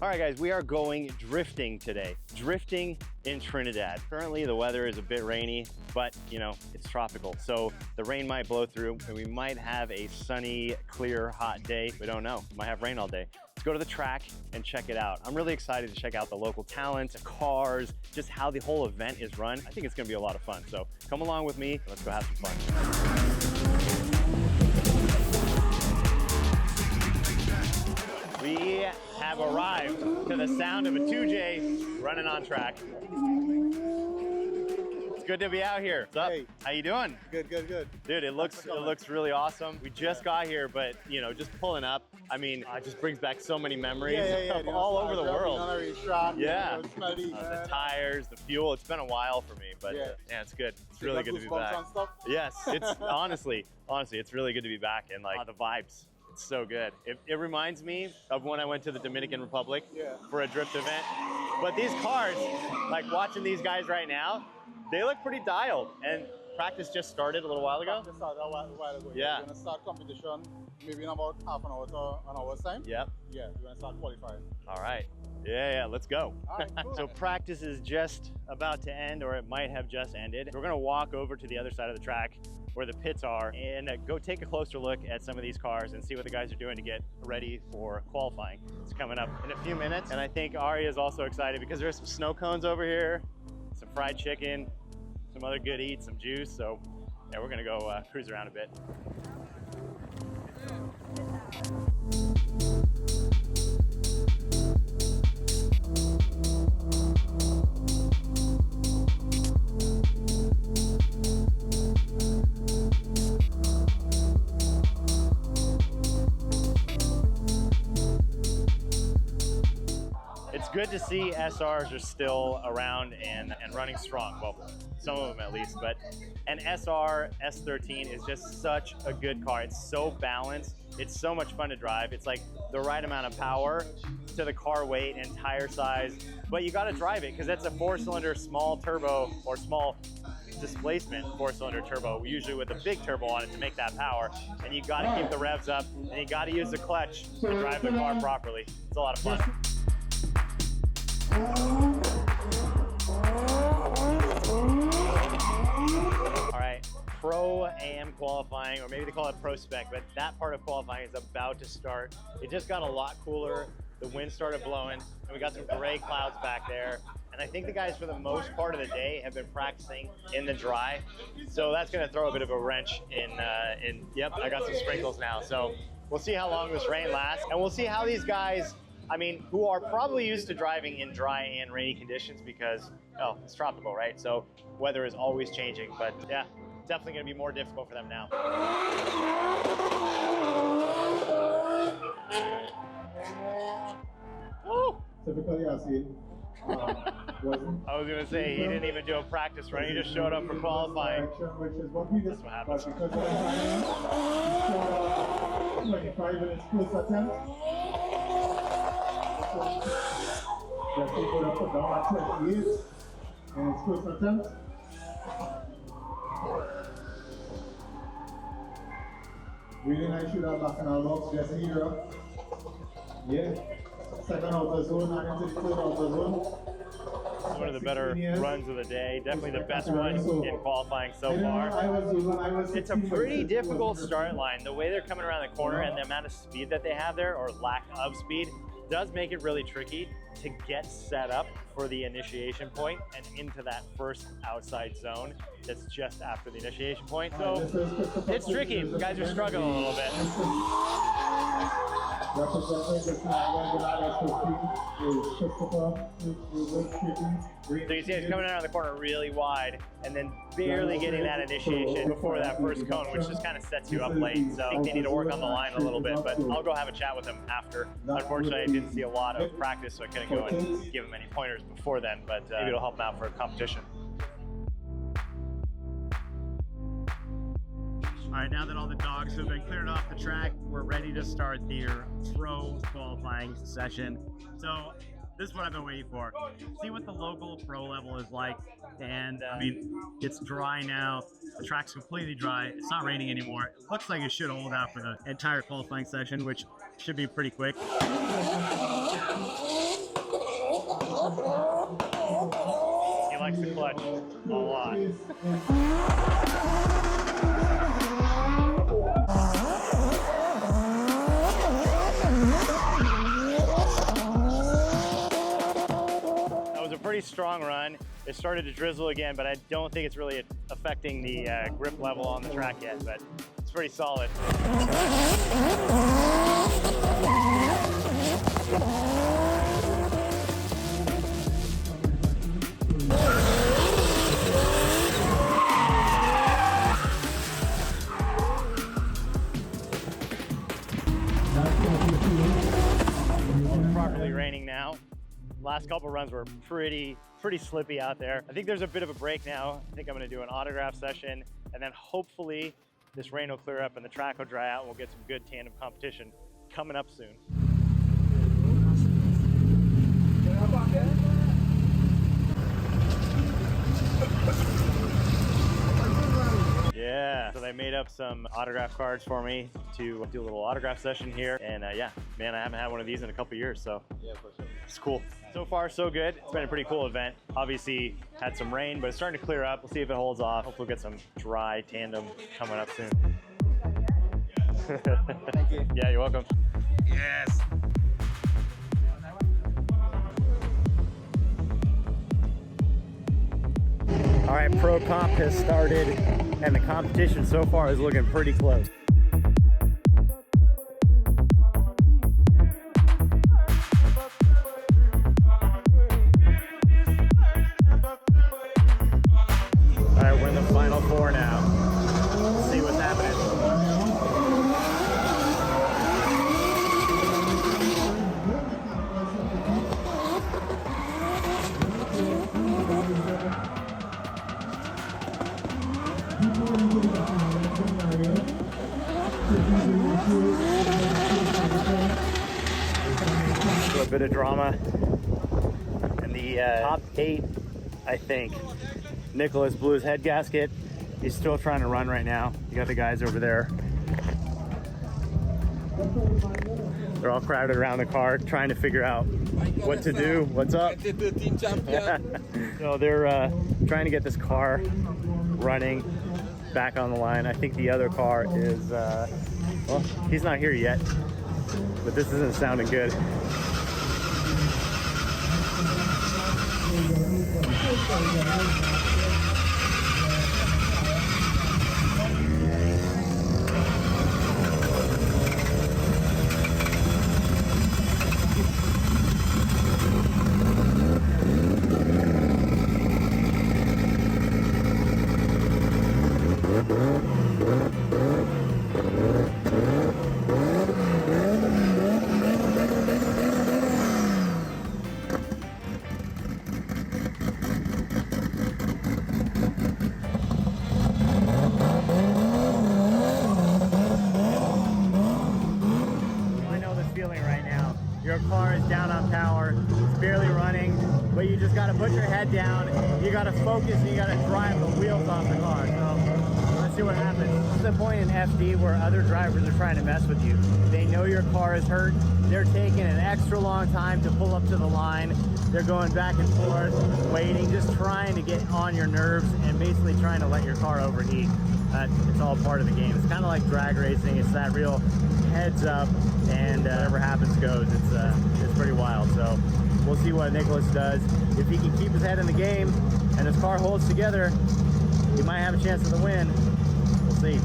All right, guys, we are going drifting today. Drifting in Trinidad. Currently, the weather is a bit rainy, but you know, it's tropical. So the rain might blow through and we might have a sunny, clear, hot day. We don't know. We might have rain all day. Let's go to the track and check it out. I'm really excited to check out the local talents, the cars, just how the whole event is run. I think it's gonna be a lot of fun. So come along with me. Let's go have some fun. We have arrived to the sound of a 2J running on track. It's good to be out here. What's up? Hey. How you doing? Good. Dude, it looks really awesome. We just got here, but you know, just pulling up, I mean, it just brings back so many memories of all over the world. Yeah, the tires, the fuel. It's been a while for me, but yeah, it's good. It's really good to be back. Yes, it's honestly, it's really good to be back, and like the vibes. It's so good. It reminds me of when I went to the Dominican Republic for a drift event. But these cars, like watching these guys right now, they look pretty dialed. And practice just started a little while ago. Practice started a while ago. Yeah. We're gonna start competition maybe in about half an hour to an hour's time. Yep. Yeah, we're gonna start qualifying. All right. Yeah, let's go. All right, cool. So practice is just about to end, or it might have just ended. We're gonna walk over to the other side of the track where the pits are and go take a closer look at some of these cars and see what the guys are doing to get ready for qualifying. It's coming up in a few minutes. And I think Ari is also excited because there's some snow cones over here, some fried chicken, some other good eats, some juice. So yeah, we're gonna go cruise around a bit. It's good to see SRs are still around and running strong. Well, some of them at least, but an SR S13 is just such a good car. It's so balanced. It's so much fun to drive. It's like the right amount of power to the car weight and tire size, but you gotta drive it because it's a 4-cylinder small turbo or small displacement 4-cylinder turbo, usually with a big turbo on it to make that power. And you gotta keep the revs up and you gotta use the clutch to drive the car properly. It's a lot of fun. All right, Pro AM qualifying, or maybe they call it Pro Spec, but that part of qualifying is about to start. It just got a lot cooler. The wind started blowing, and we got some gray clouds back there. And I think the guys, for the most part of the day, have been practicing in the dry. So that's gonna throw a bit of a wrench in yep, I got some sprinkles now. So we'll see how long this rain lasts, and we'll see how these guys, I mean, who are probably used to driving in dry and rainy conditions because, oh, it's tropical, right? So weather is always changing, but yeah, definitely gonna be more difficult for them now. Woo! Typically, I see. I was gonna say, he didn't even do a practice run, he just showed up for qualifying. Which is what we That's what happens. Because of the timing, 25 minutes close attempt. That people have put down at 28 and it's close attempt. Really nice shooter back in our box, just a hero. Yeah. Second outer zone and into the third outer zone. One of the better runs of the day, definitely the best one in qualifying so far. It's a pretty difficult start line. The way they're coming around the corner and the amount of speed that they have there, or lack of speed, does make it really tricky to get set up for the initiation point and into that first outside zone that's just after the initiation point. So it's tricky. You guys are struggling a little bit. So you see it's coming around the corner really wide and then barely getting that initiation before that first cone, which just kind of sets you up late. So I think they need to work on the line a little bit, but I'll go have a chat with them after. Unfortunately, I didn't see a lot of practice, so I couldn't go and give them any pointers before then, but maybe it'll help them out for a competition. All right, now that all the dogs have been cleared off the track, we're ready to start the pro qualifying session. So this is what I've been waiting for. See what the local pro level is like. And I mean, it's dry now. The track's completely dry. It's not raining anymore. It looks like it should hold out for the entire qualifying session, which should be pretty quick. A lot. That was a pretty strong run. It started to drizzle again, but I don't think it's really affecting the grip level on the track yet, but it's pretty solid. Properly raining now. Last couple runs were pretty slippy out there. I think there's a bit of a break now. I think I'm gonna do an autograph session, and then hopefully this rain will clear up and the track will dry out and we'll get some good tandem competition coming up soon. Yeah, so they made up some autograph cards for me to do a little autograph session here. And yeah, man, I haven't had one of these in a couple years, so yeah, for sure. It's cool. So far, so good. It's been a pretty cool event. Obviously, had some rain, but it's starting to clear up. We'll see if it holds off. Hopefully we'll get some dry tandem coming up soon. Thank you. Yeah, you're welcome. Yes. All right, pro comp has started, and the competition so far is looking pretty close. All right, we're in the final four now. Let's see what's happening. A bit of drama in the top 8, I think. Nicholas blew his head gasket. He's still trying to run right now. You got the guys over there. They're all crowded around the car trying to figure out what to do. What's up? So they're trying to get this car running back on the line. I think the other car is, well, he's not here yet, but this isn't sounding good. Your car is down on power, it's barely running, but you just gotta put your head down, you gotta focus, and you gotta drive the wheels off the car. So let's see what happens. This is the point in FD where other drivers are trying to mess with you. They know your car is hurt, they're taking an extra long time to pull up to the line, they're going back and forth, waiting, just trying to get on your nerves and basically trying to let your car overheat. It's all part of the game. It's kind of like drag racing. It's that real heads up, and whatever happens goes. It's pretty wild. So we'll see what Nicholas does. If he can keep his head in the game and his car holds together, he might have a chance at the win. We'll see.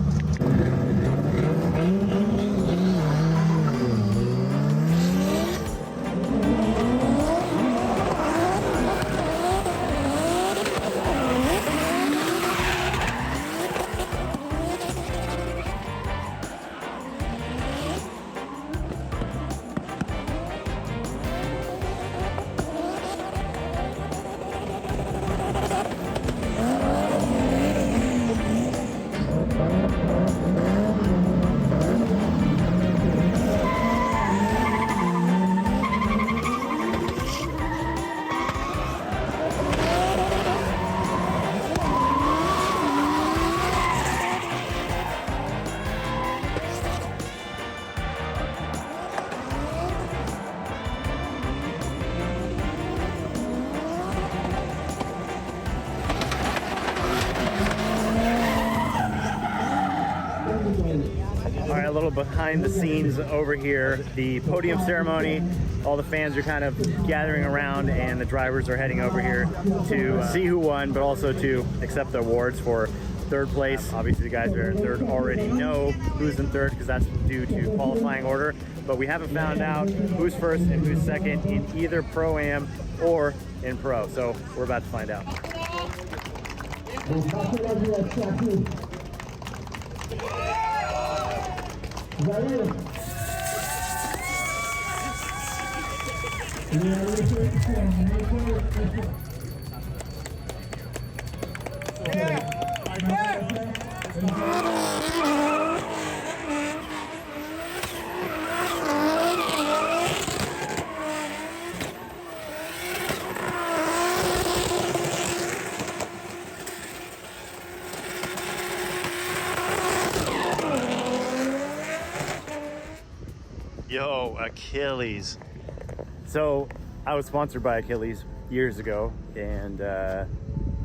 little behind the scenes over here. The podium ceremony, all the fans are kind of gathering around and the drivers are heading over here to see who won, but also to accept the awards for third place. Obviously the guys that are in third already know who's in third because that's due to qualifying order, but we haven't found out who's first and who's second in either Pro-Am or in Pro, so we're about to find out. Yo, Achilles. So I was sponsored by Achilles years ago, and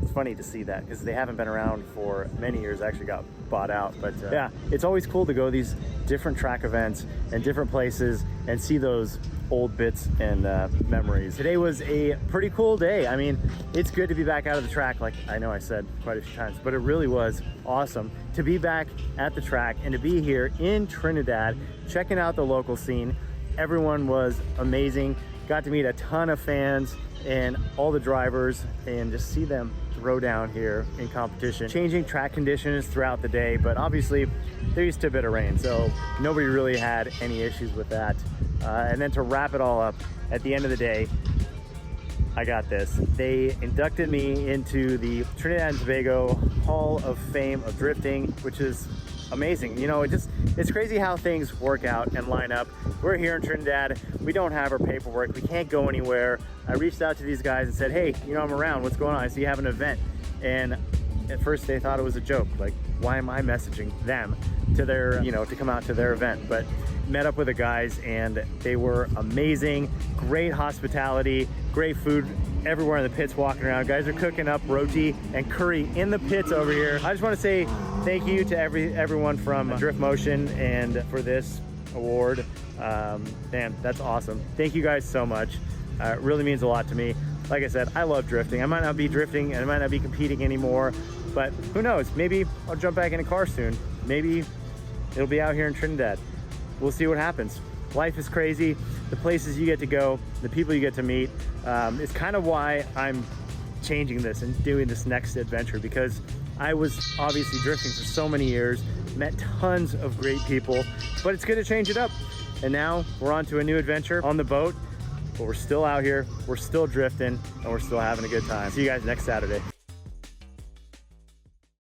it's funny to see that because they haven't been around for many years. I actually got bought out, but yeah, it's always cool to go to these different track events and different places and see those old bits and memories. Today was a pretty cool day. I mean, it's good to be back out of the track, like I know I said quite a few times, but it really was awesome to be back at the track and to be here in Trinidad, checking out the local scene. Everyone was amazing. Got to meet a ton of fans and all the drivers and just see them throw down here in competition. Changing track conditions throughout the day, but obviously there used to be a bit of rain, so nobody really had any issues with that. And then to wrap it all up, at the end of the day, I got this. They inducted me into the Trinidad and Tobago Hall of Fame of Drifting, which is amazing. You know, it's crazy how things work out and line up. We're here in Trinidad. We don't have our paperwork. We can't go anywhere. I reached out to these guys and said, hey, you know, I'm around. What's going on? I see you have an event. And at first they thought it was a joke. Like, why am I messaging them to their, you know, to come out to their event? But met up with the guys and they were amazing. Great hospitality, great food everywhere in the pits walking around. Guys are cooking up roti and curry in the pits over here. I just want to say thank you to everyone from Drift Motion and for this award. Man, that's awesome. Thank you guys so much. It really means a lot to me. Like I said, I love drifting. I might not be drifting and I might not be competing anymore, but who knows? Maybe I'll jump back in a car soon. Maybe it'll be out here in Trinidad. We'll see what happens. Life is crazy. The places you get to go, the people you get to meet, is kind of why I'm changing this and doing this next adventure, because I was obviously drifting for so many years, met tons of great people, but it's good to change it up. And now we're on to a new adventure on the boat, but we're still out here, we're still drifting, and we're still having a good time. See you guys next Saturday.